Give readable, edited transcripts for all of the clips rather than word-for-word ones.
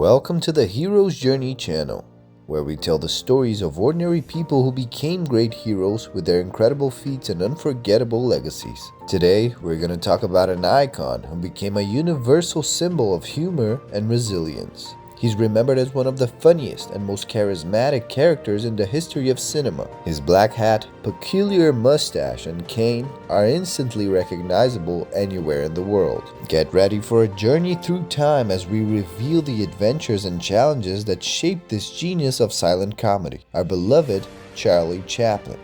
Welcome to the Hero's Journey channel, where we tell the stories of ordinary people who became great heroes with their incredible feats and unforgettable legacies. Today, we're going to talk about an icon who became a universal symbol of humor and resilience. He's remembered as one of the funniest and most charismatic characters in the history of cinema. His black hat, peculiar mustache, and cane are instantly recognizable anywhere in the world. Get ready for a journey through time as we reveal the adventures and challenges that shaped this genius of silent comedy, our beloved Charlie Chaplin.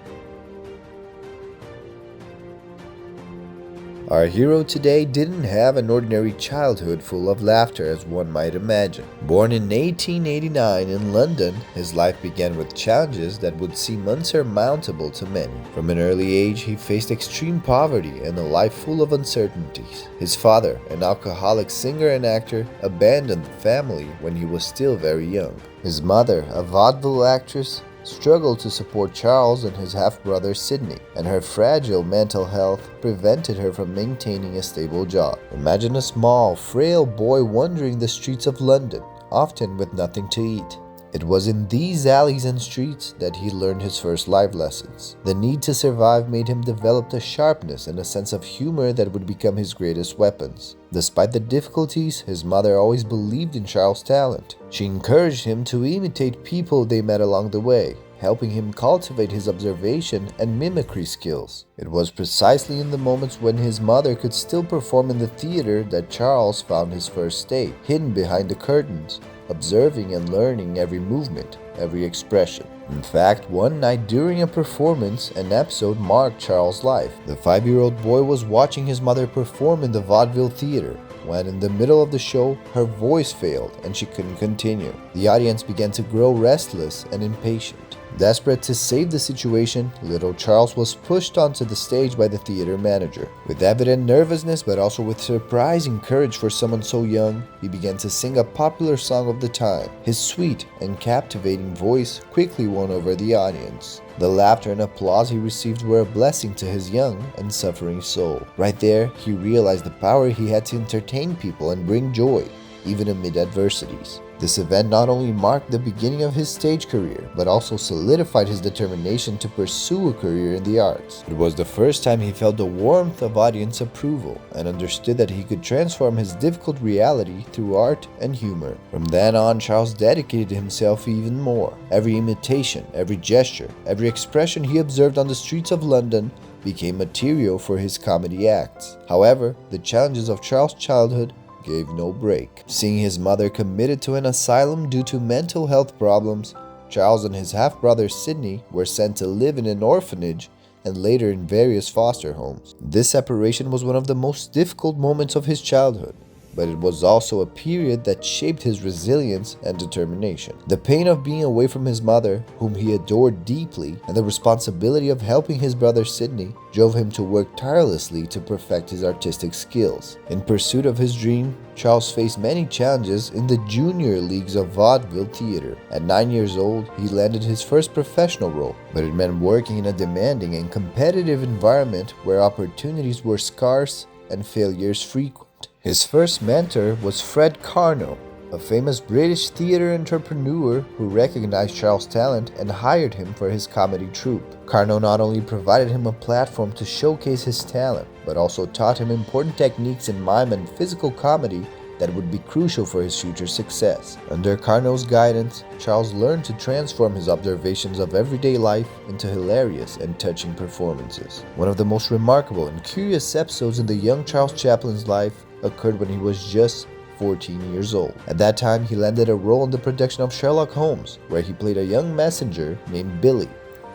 Our hero today didn't have an ordinary childhood full of laughter as one might imagine. Born in 1889 in London, his life began with challenges that would seem unsurmountable to many. From an early age, he faced extreme poverty and a life full of uncertainties. His father, an alcoholic singer and actor, abandoned the family when he was still very young. His mother, a vaudeville actress, struggled to support Charles and his half-brother Sidney, and her fragile mental health prevented her from maintaining a stable job. Imagine a small, frail boy wandering the streets of London, often with nothing to eat. It was in these alleys and streets that he learned his first life lessons. The need to survive made him develop a sharpness and a sense of humor that would become his greatest weapons. Despite the difficulties, his mother always believed in Charles' talent. She encouraged him to imitate people they met along the way, helping him cultivate his observation and mimicry skills. It was precisely in the moments when his mother could still perform in the theater that Charles found his first stay, hidden behind the curtains, observing and learning every movement, every expression. In fact, one night during a performance, an episode marked Charles' life. The 5-year-old boy was watching his mother perform in the vaudeville theater when, in the middle of the show, her voice failed and she couldn't continue. The audience began to grow restless and impatient. Desperate to save the situation, little Charles was pushed onto the stage by the theater manager. With evident nervousness but also with surprising courage for someone so young, he began to sing a popular song of the time. His sweet and captivating voice quickly won over the audience. The laughter and applause he received were a blessing to his young and suffering soul. Right there, he realized the power he had to entertain people and bring joy, even amid adversities. This event not only marked the beginning of his stage career, but also solidified his determination to pursue a career in the arts. It was the first time he felt the warmth of audience approval and understood that he could transform his difficult reality through art and humor. From then on, Charles dedicated himself even more. Every imitation, every gesture, every expression he observed on the streets of London became material for his comedy acts. However, the challenges of Charles' childhood gave no break. Seeing his mother committed to an asylum due to mental health problems, Charles and his half-brother Sidney were sent to live in an orphanage and later in various foster homes. This separation was one of the most difficult moments of his childhood, but it was also a period that shaped his resilience and determination. The pain of being away from his mother, whom he adored deeply, and the responsibility of helping his brother Sidney drove him to work tirelessly to perfect his artistic skills. In pursuit of his dream, Charles faced many challenges in the junior leagues of vaudeville theater. At 9 years old, he landed his first professional role, but it meant working in a demanding and competitive environment where opportunities were scarce and failures frequent. His first mentor was Fred Carnot, a famous British theater entrepreneur who recognized Charles' talent and hired him for his comedy troupe. Carnot not only provided him a platform to showcase his talent, but also taught him important techniques in mime and physical comedy that would be crucial for his future success. Under Carnot's guidance, Charles learned to transform his observations of everyday life into hilarious and touching performances. One of the most remarkable and curious episodes in the young Charles Chaplin's life occurred when he was just 14 years old. At that time, he landed a role in the production of Sherlock Holmes, where he played a young messenger named Billy.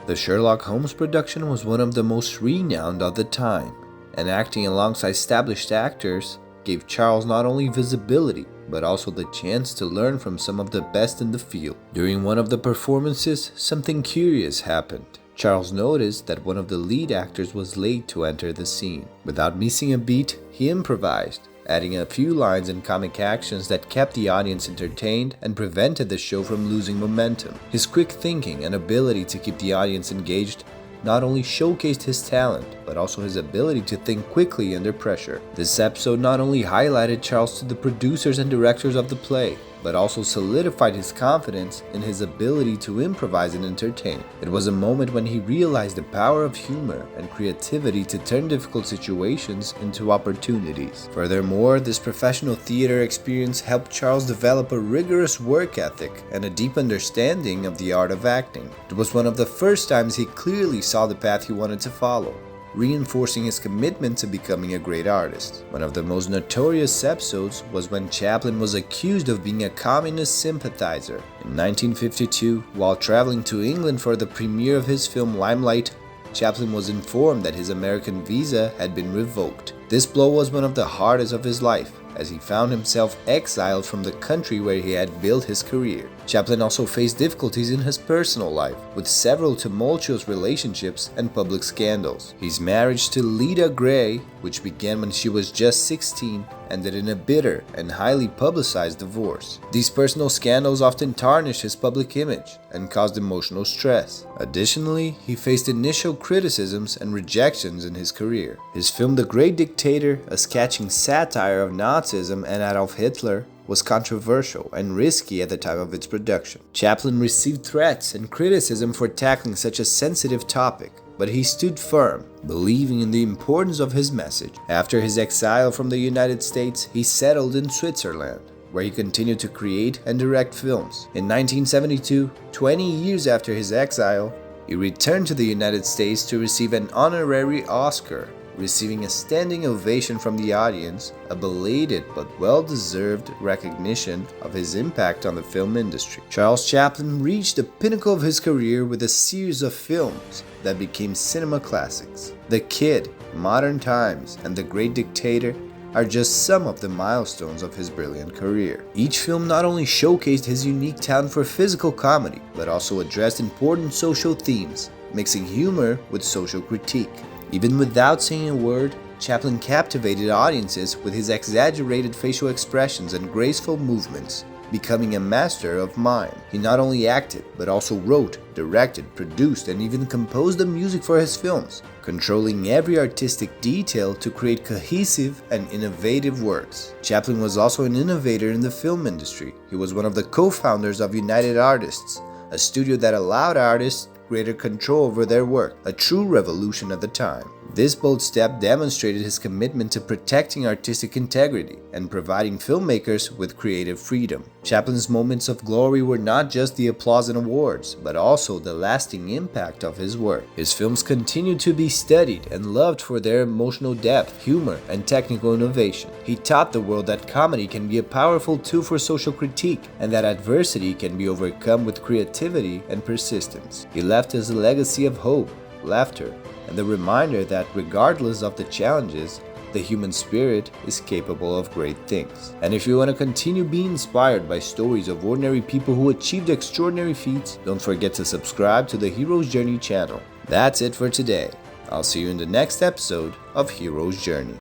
The Sherlock Holmes production was one of the most renowned of the time, and acting alongside established actors gave Charles not only visibility, but also the chance to learn from some of the best in the field. During one of the performances, something curious happened. Charles noticed that one of the lead actors was late to enter the scene. Without missing a beat, he improvised, adding a few lines and comic actions that kept the audience entertained and prevented the show from losing momentum. His quick thinking and ability to keep the audience engaged not only showcased his talent, but also his ability to think quickly under pressure. This episode not only highlighted Charles to the producers and directors of the play, but also solidified his confidence in his ability to improvise and entertain. It was a moment when he realized the power of humor and creativity to turn difficult situations into opportunities. Furthermore, this professional theater experience helped Charles develop a rigorous work ethic and a deep understanding of the art of acting. It was one of the first times he clearly saw the path he wanted to follow, reinforcing his commitment to becoming a great artist. One of the most notorious episodes was when Chaplin was accused of being a communist sympathizer. In 1952, while traveling to England for the premiere of his film Limelight, Chaplin was informed that his American visa had been revoked. This blow was one of the hardest of his life, as he found himself exiled from the country where he had built his career. Chaplin also faced difficulties in his personal life, with several tumultuous relationships and public scandals. His marriage to Leda Gray, which began when she was just 16, ended in a bitter and highly publicized divorce. These personal scandals often tarnished his public image and caused emotional stress. Additionally, he faced initial criticisms and rejections in his career. His film The Great Dictator, a scathing satire of Nazism and Adolf Hitler, was controversial and risky at the time of its production. Chaplin received threats and criticism for tackling such a sensitive topic, but he stood firm, believing in the importance of his message. After his exile from the United States, he settled in Switzerland, where he continued to create and direct films. In 1972, 20 years after his exile, he returned to the United States to receive an honorary Oscar, receiving a standing ovation from the audience, a belated but well-deserved recognition of his impact on the film industry. Charles Chaplin reached the pinnacle of his career with a series of films that became cinema classics. The Kid, Modern Times, and The Great Dictator are just some of the milestones of his brilliant career. Each film not only showcased his unique talent for physical comedy, but also addressed important social themes, mixing humor with social critique. Even without saying a word, Chaplin captivated audiences with his exaggerated facial expressions and graceful movements, becoming a master of mime. He not only acted, but also wrote, directed, produced, and even composed the music for his films, controlling every artistic detail to create cohesive and innovative works. Chaplin was also an innovator in the film industry. He was one of the co-founders of United Artists, a studio that allowed artists greater control over their work, a true revolution at the time. This bold step demonstrated his commitment to protecting artistic integrity and providing filmmakers with creative freedom. Chaplin's moments of glory were not just the applause and awards, but also the lasting impact of his work. His films continue to be studied and loved for their emotional depth, humor, and technical innovation. He taught the world that comedy can be a powerful tool for social critique and that adversity can be overcome with creativity and persistence. He left us a legacy of hope, laughter, and the reminder that regardless of the challenges, the human spirit is capable of great things. And if you want to continue being inspired by stories of ordinary people who achieved extraordinary feats, don't forget to subscribe to the Hero's Journey channel. That's it for today. I'll see you in the next episode of Hero's Journey.